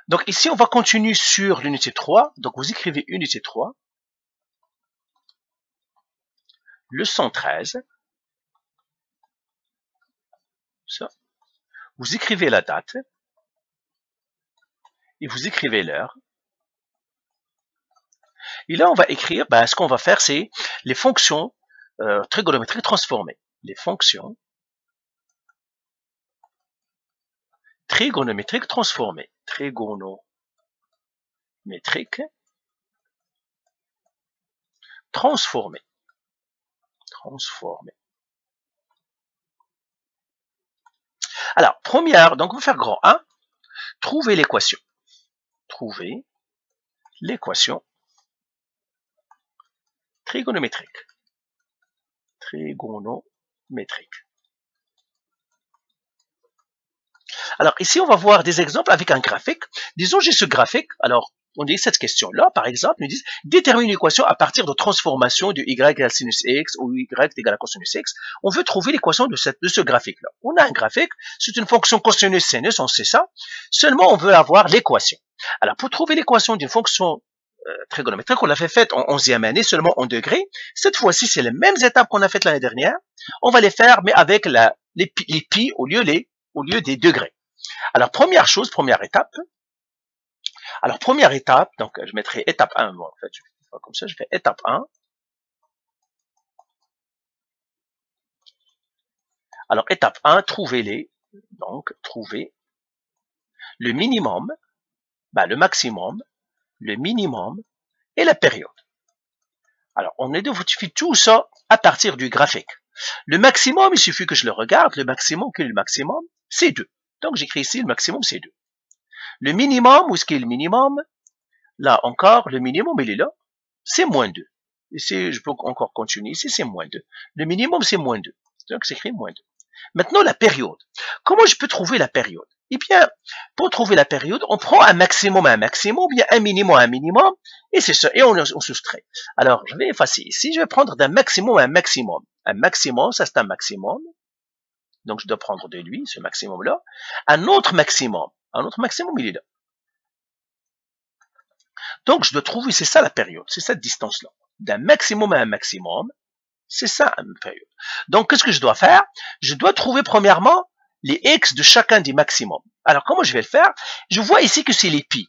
Donc ici, on va continuer sur l'unité 3. Donc vous écrivez unité 3, leçon 13. Ça. Vous écrivez la date et vous écrivez l'heure. Et là, on va écrire, ce qu'on va faire, c'est les fonctions trigonométriques transformées. Les fonctions trigonométriques transformées. Trigonométriques transformées. Alors, première, donc on va faire grand 1. Trouver l'équation. Trouver l'équation trigonométrique. Alors ici, on va voir des exemples avec un graphique. Disons, j'ai ce graphique. Alors, on dit cette question-là, par exemple, nous disent détermine une équation à partir de transformation de y égale sinus x ou y égale à cosinus x. On veut trouver l'équation de ce graphique-là. On a un graphique, c'est une fonction cosinus-sinus, on sait ça. Seulement, on veut avoir l'équation. Alors, pour trouver l'équation d'une fonction trigonométrique, on l'avait faite en 11e année, seulement en degrés. Cette fois-ci, c'est les mêmes étapes qu'on a faites l'année dernière. On va les faire, mais avec les pi au lieu des degrés. Alors, première étape. Alors, première étape, donc je mettrai étape 1, bon, en fait, je fais comme ça, je fais étape 1. Alors, étape 1, trouver le minimum, le maximum, le minimum et la période. Alors, on identifie tout ça à partir du graphique. Le maximum, il suffit que je le regarde, le maximum, c'est 2. Donc, j'écris ici, le maximum, c'est 2. Le minimum, où est-ce qu'il est le minimum? Là encore, le minimum, il est là, c'est moins 2. Ici, je peux encore continuer, ici, c'est moins 2. Le minimum, c'est moins 2. Donc, j'écris moins 2. Maintenant, la période. Comment je peux trouver la période? Eh bien, pour trouver la période, on prend un maximum, bien un minimum, et c'est ça, et on soustrait. Alors, je vais effacer ici, je vais prendre d'un maximum à un maximum. Un maximum, ça c'est un maximum. Donc, je dois prendre de lui, ce maximum-là. Un autre maximum, il est là. Donc, je dois trouver, c'est ça la période, c'est cette distance-là. D'un maximum à un maximum, c'est ça une période. Donc, qu'est-ce que je dois faire? Je dois trouver premièrement les x de chacun des maximums. Alors, comment je vais le faire? Je vois ici que c'est les pi.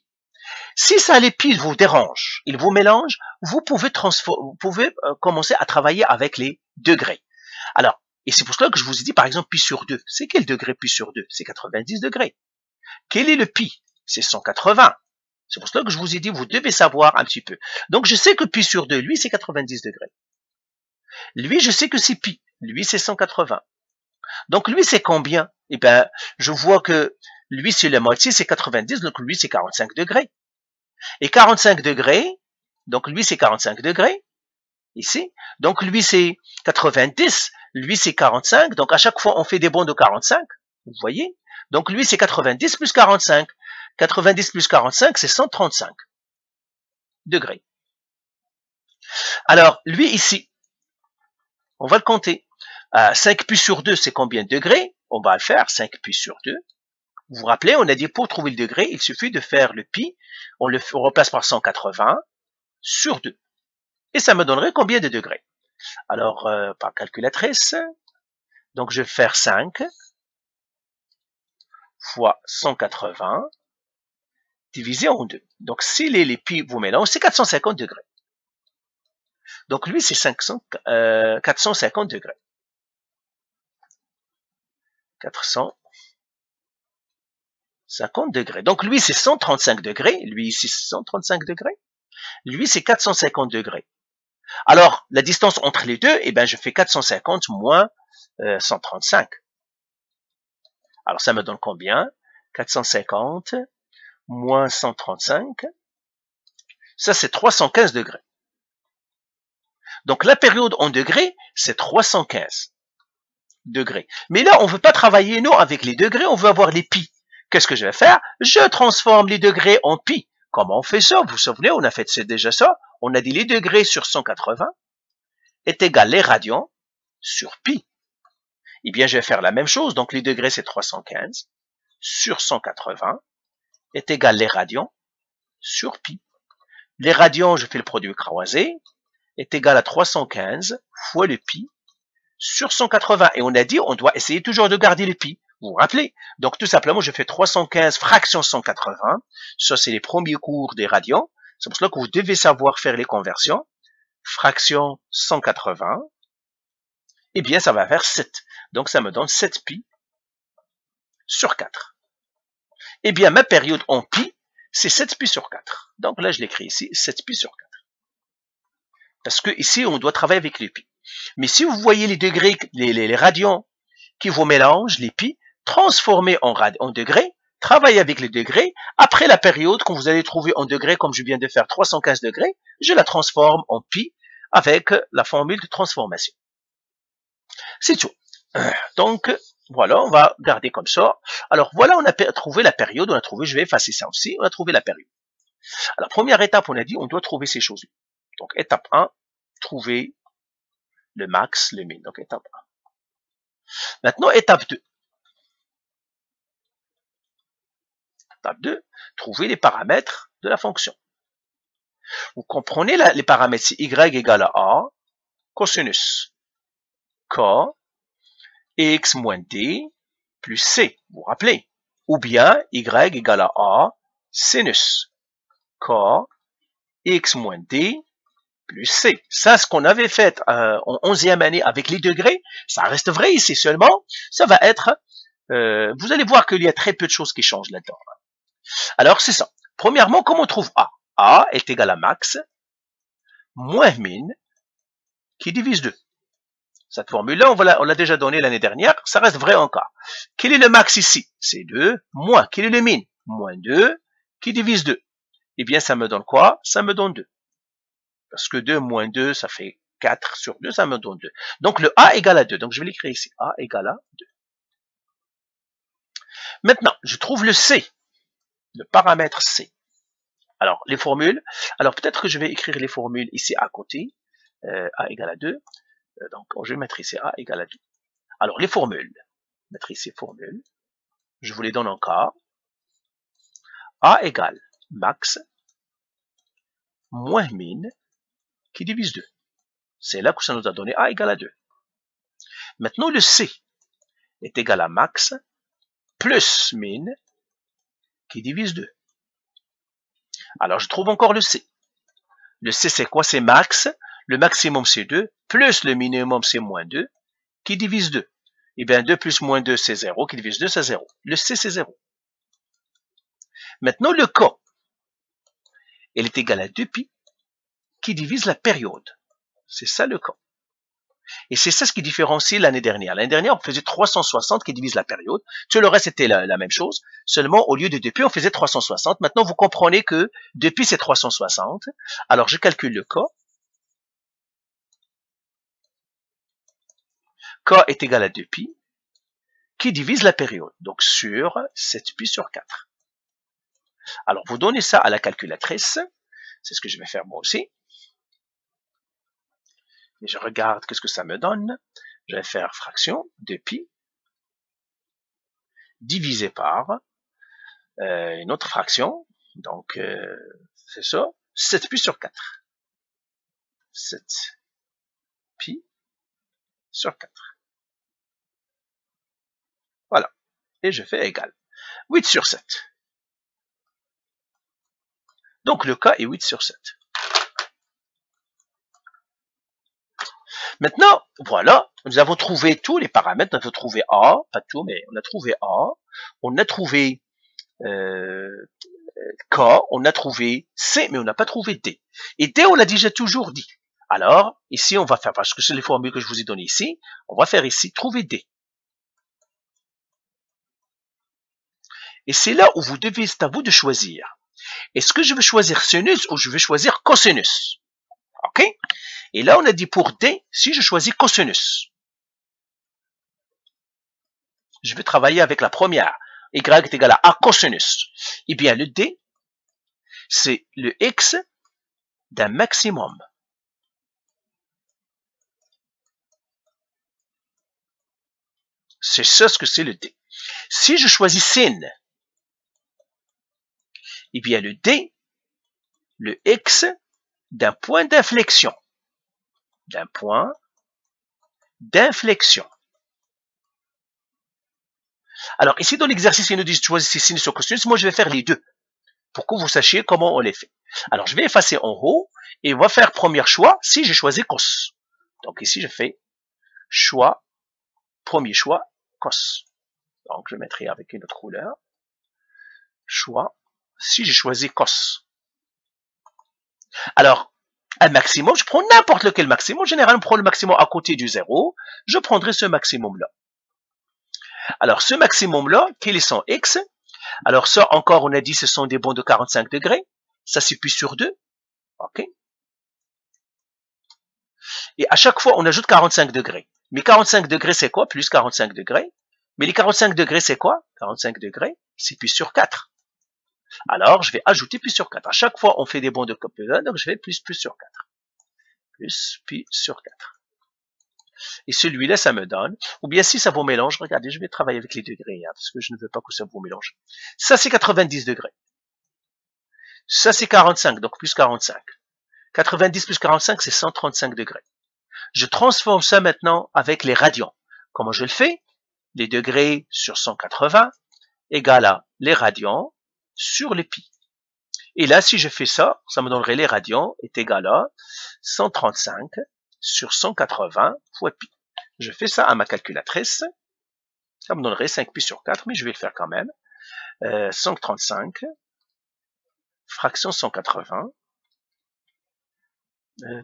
Si ça, les pi vous dérange, ils vous mélangent, vous pouvez commencer à travailler avec les degrés. Alors, et c'est pour cela que je vous ai dit, par exemple, pi sur 2. C'est quel degré pi sur 2? C'est 90 degrés. Quel est le pi? C'est 180. C'est pour cela que je vous ai dit, vous devez savoir un petit peu. Donc, je sais que pi sur 2, lui, c'est 90 degrés. Lui, je sais que c'est pi. Lui, c'est 180. Donc, lui, c'est combien? Eh bien, je vois que lui, c'est la moitié, c'est 90, donc lui, c'est 45 degrés. Et 45 degrés, donc lui, c'est 45 degrés, ici. Donc, lui, c'est 90, lui, c'est 45. Donc, à chaque fois, on fait des bonds de 45, vous voyez? Donc, lui, c'est 90 plus 45. 90 plus 45, c'est 135 degrés. Alors, lui, ici, on va le compter. 5 pi sur 2, c'est combien de degrés? On va le faire, 5 pi sur 2. Vous vous rappelez, on a dit pour trouver le degré, il suffit de faire le pi, on le remplace par 180 sur 2. Et ça me donnerait combien de degrés? Alors, par calculatrice, donc je vais faire 5 fois 180 divisé en 2. Donc, si les pi vous mélangent, c'est 450 degrés. Donc, lui, c'est 450 degrés. 450 degrés. Donc, lui, c'est 135 degrés. Lui, ici, c'est 135 degrés. Lui, c'est 450 degrés. Alors, la distance entre les deux, eh ben, je fais 450 moins 135. Alors, ça me donne combien? 450 moins 135. Ça, c'est 315 degrés. Donc, la période en degrés, c'est 315 degrés. Mais là, on ne veut pas travailler, nous, avec les degrés, on veut avoir les pi. Qu'est-ce que je vais faire? Je transforme les degrés en pi. Comment on fait ça? Vous vous souvenez, on a fait déjà ça. On a dit les degrés sur 180 est égal les radians sur pi. Eh bien, je vais faire la même chose. Donc, les degrés, c'est 315 sur 180 est égal les radians sur pi. Les radians, je fais le produit croisé, est égal à 315 fois le pi sur 180. Et on a dit, on doit essayer toujours de garder le pi. Vous vous rappelez? Donc, tout simplement, je fais 315 fraction 180. Ça, c'est les premiers cours des radians. C'est pour cela que vous devez savoir faire les conversions. Fraction 180. Eh bien, ça va faire 7. Donc, ça me donne 7 pi sur 4. Eh bien, ma période en pi, c'est 7 pi sur 4. Donc là, je l'écris ici, 7 pi sur 4. Parce que ici, on doit travailler avec les pi. Mais si vous voyez les degrés, les radians qui vous mélangent, les pi, transformez en degrés, travaillez avec les degrés. Après la période, quand vous allez trouver en degrés, comme je viens de faire 315 degrés, je la transforme en pi avec la formule de transformation. C'est tout. Donc, voilà, on va garder comme ça. Alors, voilà, on a trouvé la période, on a trouvé, je vais effacer ça aussi, on a trouvé la période. Alors, première étape, on a dit, on doit trouver ces choses-là. Donc, étape 1, trouver le max, le min. Donc, étape 1. Maintenant, étape 2. Étape 2, trouver les paramètres de la fonction. Vous comprenez les paramètres, c'est y égale à a, cosinus, k, x moins d, plus c, vous vous rappelez. Ou bien, y égale à a, sinus, k, x moins d, plus c. Ça, ce qu'on avait fait en 11e année avec les degrés, ça reste vrai ici seulement. Ça va être, vous allez voir qu'il y a très peu de choses qui changent là-dedans. Alors, c'est ça. Premièrement, comment on trouve a? A est égal à max moins min qui divise 2. Cette formule-là, on l'a déjà donnée l'année dernière, ça reste vrai encore. Quel est le max ici? C'est 2 moins. Quel est le min? Moins 2 qui divise 2. Eh bien, ça me donne quoi? Ça me donne 2. Parce que 2 moins 2, ça fait 4 sur 2, ça me donne 2. Donc, le A égale à 2. Donc, je vais l'écrire ici. A égale à 2. Maintenant, je trouve le C, le paramètre C. Alors, les formules. Alors, peut-être que je vais écrire les formules ici à côté. A égale à 2. Donc, je vais mettre ici A égale à 2. Alors, les formules. Mettre ici formule. Je vous les donne encore. A égale max moins min qui divise 2. C'est là que ça nous a donné A égale à 2. Maintenant, le C est égal à max plus min qui divise 2. Alors, je trouve encore le C. Le C, c'est quoi? C'est max. Le maximum, c'est 2. Plus le minimum, c'est moins 2. Qui divise 2. Eh bien, 2 plus moins 2, c'est 0. Qui divise 2, c'est 0. Le C, c'est 0. Maintenant, le K, elle est égale à 2pi qui divise la période. C'est ça le K. Et c'est ça ce qui différencie l'année dernière. L'année dernière, on faisait 360 qui divise la période. Tout le reste, c'était la même chose. Seulement, au lieu de 2pi, on faisait 360. Maintenant, vous comprenez que 2pi, c'est 360. Alors, je calcule le K. K est égal à 2pi qui divise la période. Donc, sur 7pi sur 4. Alors, vous donnez ça à la calculatrice. C'est ce que je vais faire moi aussi. Et je regarde qu'est-ce que ça me donne. Je vais faire fraction de pi divisé par une autre fraction. Donc, c'est ça. 7 pi sur 4. 7 pi sur 4. Voilà. Et je fais égal. 8 sur 7. Donc, le cas est 8 sur 7. Maintenant, voilà, nous avons trouvé tous les paramètres. Nous avons trouvé A, pas tout, mais on a trouvé A. On a trouvé K, on a trouvé C, mais on n'a pas trouvé D. Et D, on l'a déjà toujours dit. Alors, ici, on va faire, parce que c'est les formules que je vous ai données ici, on va faire ici, trouver D. Et c'est là où vous devez, c'est à vous de choisir. Est-ce que je veux choisir sinus ou je veux choisir cosinus? OK? Et là, on a dit pour D, si je choisis cosinus, je vais travailler avec la première. Y est égal à A cosinus. Eh bien, le D, c'est le X d'un maximum. C'est ça ce que c'est le D. Si je choisis sin, Et bien le D, le X d'un point d'inflexion. D'un point d'inflexion. Alors, ici, dans l'exercice, il nous dit choisissez sinus ou cosinus. Moi, je vais faire les deux pour que vous sachiez comment on les fait. Alors, je vais effacer en haut et on va faire premier choix si j'ai choisi cos. Donc, ici, je fais choix, premier choix, cos. Donc, je mettrai avec une autre couleur. Choix, si j'ai choisi cos. Alors, un maximum, je prends n'importe lequel maximum. Généralement, je prends le maximum à côté du 0. Je prendrai ce maximum-là. Alors, ce maximum-là, quels sont x? Alors, ça, encore, on a dit, ce sont des bonds de 45 degrés. Ça, c'est pi sur 2. OK? Et à chaque fois, on ajoute 45 degrés. Mais 45 degrés, c'est quoi? Plus 45 degrés. Mais les 45 degrés, c'est quoi? 45 degrés, c'est pi sur 4. Alors, je vais ajouter pi sur 4. À chaque fois, on fait des bonds de copier, donc je vais plus sur 4. Plus pi sur 4. Et celui-là, ça me donne, ou bien si ça vous mélange, regardez, je vais travailler avec les degrés, hein, parce que je ne veux pas que ça vous mélange. Ça, c'est 90 degrés. Ça, c'est 45, donc plus 45. 90 plus 45, c'est 135 degrés. Je transforme ça maintenant avec les radians. Comment je le fais? Les degrés sur 180 égale à les radians sur les pi. Et là, si je fais ça, ça me donnerait les radians est égal à 135 sur 180 fois pi. Je fais ça à ma calculatrice. Ça me donnerait 5 pi sur 4, mais je vais le faire quand même. 135 fraction 180.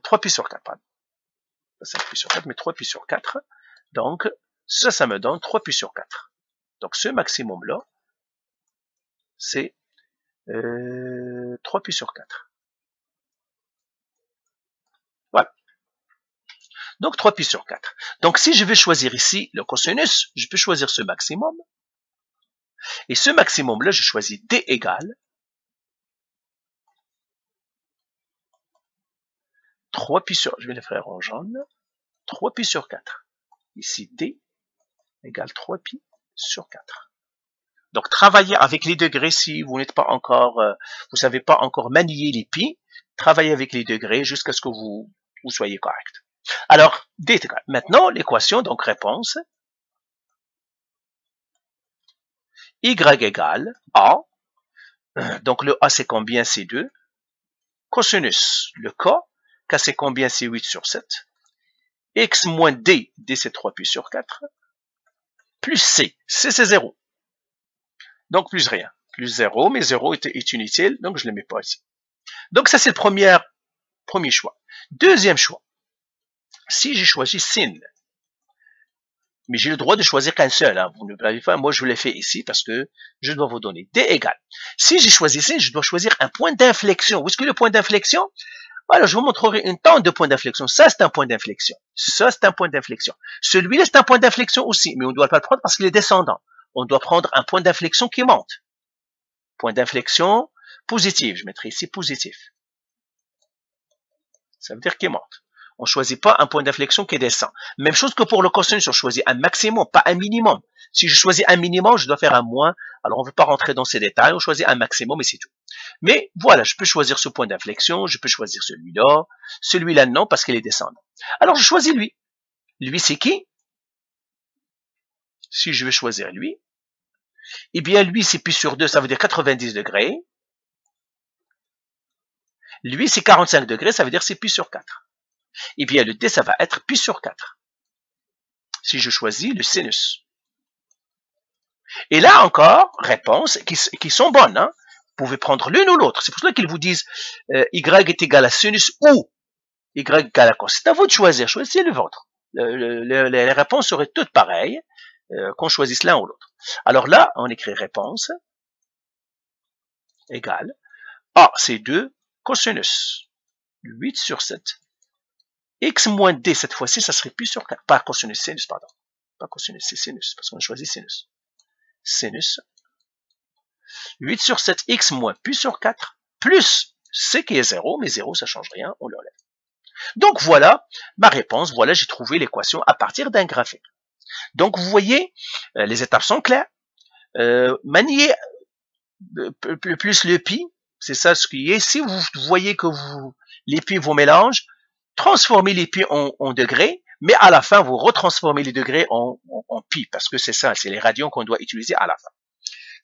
3 pi sur 4, pardon. 5 pi sur 4, mais 3 pi sur 4. Donc, ça me donne 3 pi sur 4. Donc, ce maximum-là, c'est 3 pi sur 4. Voilà. Donc, 3 pi sur 4. Donc, si je vais choisir ici le cosinus, je peux choisir ce maximum. Et ce maximum-là, je choisis D égale 3 pi sur, je vais le faire en jaune, 3 pi sur 4. Ici, D égale 3 pi sur 4. Donc, travaillez avec les degrés si vous n'êtes pas encore, vous savez pas encore manier les pi. Travaillez avec les degrés jusqu'à ce que vous soyez correct. Alors, D est égal. Maintenant, l'équation, donc réponse. Y égale A. Donc, le A, c'est combien? C'est 2. Cosinus, le K c'est combien? C'est 8 sur 7. X moins D, D c'est 3 pi sur 4. Plus C, C c'est 0. Donc, plus rien. Plus 0, mais 0 est inutile, donc je ne le mets pas ici. Donc, ça c'est le premier choix. Deuxième choix. Si j'ai choisi sin, mais j'ai le droit de choisir qu'un seul, hein, vous ne l'avez pas, moi je l'ai fait ici parce que je dois vous donner D égale. Si j'ai choisi sin, je dois choisir un point d'inflexion. Où est-ce que le point d'inflexion? Voilà, je vous montrerai une tonne de points d'inflexion. Ça, c'est un point d'inflexion. Ça, c'est un point d'inflexion. Celui-là, c'est un point d'inflexion aussi, mais on ne doit pas le prendre parce qu'il est descendant. On doit prendre un point d'inflexion qui monte. Point d'inflexion positif. Je mettrai ici positif. Ça veut dire qu'il monte. On ne choisit pas un point d'inflexion qui descend. Même chose que pour le cosinus, on choisit un maximum, pas un minimum. Si je choisis un minimum, je dois faire un moins. Alors, on ne veut pas rentrer dans ces détails. On choisit un maximum et c'est tout. Mais voilà, je peux choisir ce point d'inflexion. Je peux choisir celui-là. Celui-là, non, parce qu'il est descendant. Alors, je choisis lui. Lui, c'est qui? Si je veux choisir lui, eh bien, lui, c'est pi sur 2, ça veut dire 90 degrés. Lui, c'est 45 degrés, ça veut dire c'est pi sur 4. Eh bien, le D, ça va être pi sur 4. Si je choisis le sinus. Et là encore, réponses qui sont bonnes. Hein. Vous pouvez prendre l'une ou l'autre. C'est pour cela qu'ils vous disent Y est égal à sinus ou Y égale à cos. C'est à vous de choisir. Choisissez le vôtre. Les réponses seraient toutes pareilles, qu'on choisisse l'un ou l'autre. Alors là, on écrit réponse égale A, c'est 2, cosinus 8 sur 7. X moins D, cette fois-ci, ça serait pi sur 4. Pas cosinus, sinus, pardon. Pas cosinus, c'est sinus, parce qu'on a choisi sinus. Sinus. 8 sur 7, X moins pi sur 4, plus C qui est 0, mais 0, ça ne change rien, on l'enlève. Donc voilà ma réponse, voilà, j'ai trouvé l'équation à partir d'un graphique. Donc vous voyez, les étapes sont claires. Manier plus le pi, C'est ça ce qui est. Si vous voyez que les pi vous mélangent, transformez les pi en degrés, mais à la fin, vous retransformez les degrés en pi, parce que c'est ça, c'est les radians qu'on doit utiliser à la fin.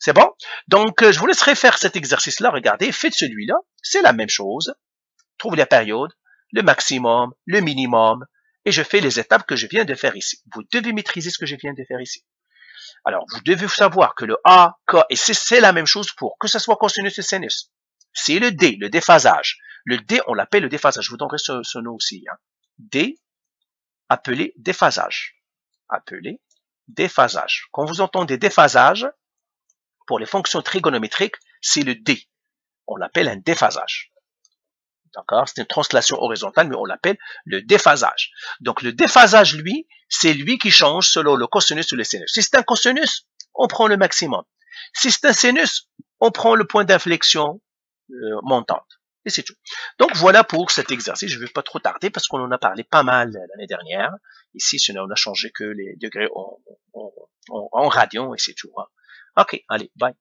C'est bon? Donc, je vous laisserai faire cet exercice-là. Regardez, faites celui-là. C'est la même chose. Trouvez la période, le maximum, le minimum, et je fais les étapes que je viens de faire ici. Vous devez maîtriser ce que je viens de faire ici. Alors, vous devez savoir que le A, K et C, c'est la même chose pour que ce soit cosinus et sinus. C'est le D, le déphasage. Le D, on l'appelle le déphasage. Je vous donnerai ce nom aussi. Hein. D, appelé déphasage. Appelé déphasage. Quand vous entendez déphasage, pour les fonctions trigonométriques, c'est le D. On l'appelle un déphasage. D'accord? C'est une translation horizontale, mais on l'appelle le déphasage. Donc, le déphasage, lui, c'est lui qui change selon le cosinus ou le sinus. Si c'est un cosinus, on prend le maximum. Si c'est un sinus, on prend le point d'inflexion montante. Et c'est tout. Donc, voilà pour cet exercice. Je ne vais pas trop tarder parce qu'on en a parlé pas mal l'année dernière. Ici, on a changé que les degrés en radians et c'est tout. Hein. OK, allez, bye.